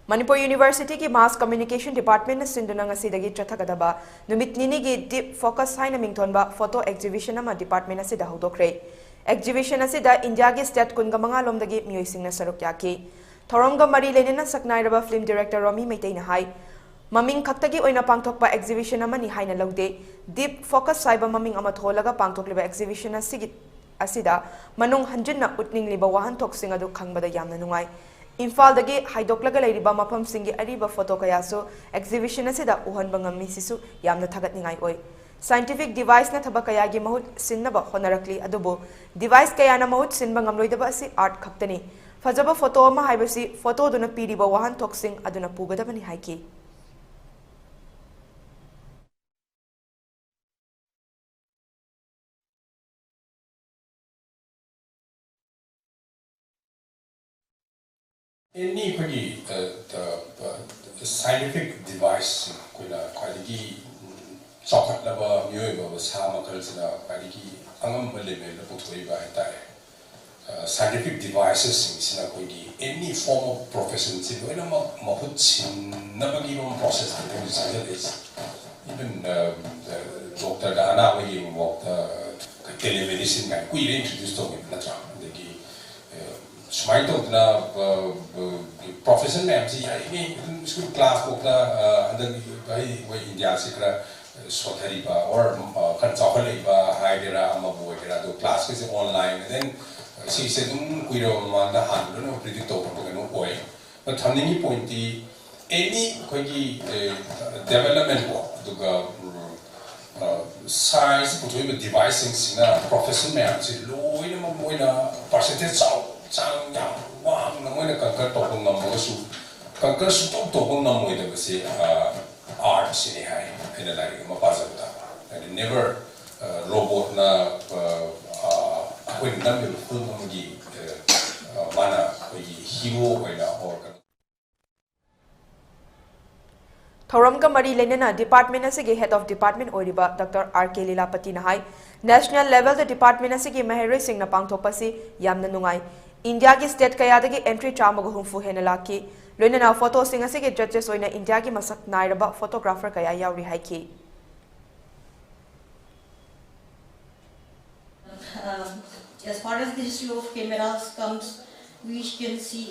Manipur University ki Mass Communication Department na sinduna ngasidagi chathagadaba numit nini gi deep focus haina mingthonba photo exhibition ama department asida houdokhre. Exhibition asida India gi state kunga manga lomdagi miyoi na saruk yaki. Thoronga mari lenena saknairaba film director Romi Meitei na hai. Maming khaktagi oina pangthokpa exhibition ama ni haina laude. Deep focus saiba maming ama tholaga pangthokliba exhibition asida manung hanjunna utning liba wahan thoksing adu khangbada yamna nungai. Infal dagi haidoklaga lairiba mafam singi ariba photo kayaso exhibition asida uhanba ngammi sisu yamna thagatningai oi. Scientific device na thaba kayagi mahut sinnaba honarakli adubo device kayana mahut sinba ngamloidaba asi art khaktani. Fajaba photo ama haibasi photo duna piriba wahan thoksing aduna pugadabani haiki. Any scientific device kuna quality chathagadaba myoiba sama kalsina quality angam level na puthoiba hatai scientific devices sina koigi any form of profession sin oina mahut sin nabagi process is even doctor da ana we work telemedicine kan we introduce to me na tra smile to na profession में हमसे ये school class को ना अंदर भाई वो India से करा सोचरी बा और कंसल्ट ले बा हाई डेरा अम्मा बोल डेरा तो क्लास के से ऑनलाइन then से तुम कोई रो मांडा हाल लो ना प्रिडिक्ट तो पकड़ नो कोई पर थमने की पॉइंट थी any कोई की development को तो का science कुछ भी devising सिना profession में हमसे लो इन्हें मो इन्हें percentage Sang yang wah, namoy na kangkar topong namo su, kangkar su topong namo ito kasi art sinihay, inalagi mapasag ta. And never robot na ako yung namin full na magi mana magi hero ko na or. Thoramga mari lenena department asigi head of department oriba Dr. R.K. Lilapati na hai national level the department asigi maheroi sing na pangthokpasi yamna nungai. India ki state kayadagi entry chamaga humfu hena laki loinana photo sing asigi judges oina India ki masak nairaba photographer kaya yauri haiki. As far as the issue of cameras comes, we can say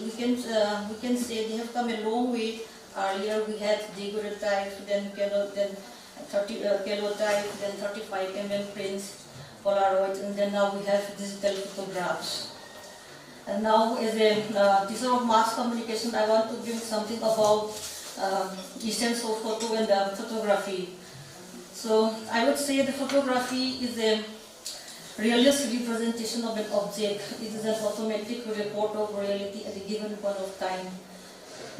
they have come a long way. Earlier we had daguerreotype, then 30 calotype, then 35 mm prints, Polaroids, and then now we have digital photographs. And now, as a teacher of mass communication, I want to bring something about essence of photo and photography. So I would say the photography is a realist representation of an object. It is an automatic report of reality at a given point of time.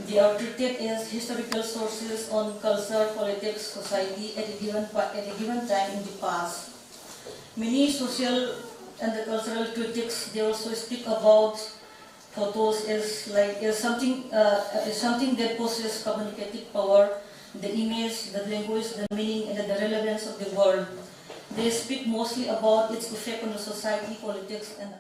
They are treated as historical sources on culture, politics, society at a given time in the past. Many social and the cultural critics, they also speak about photos as something that possesses communicative power, the image, the language, the meaning, and the relevance of the world. They speak mostly about its effect on the society, politics, and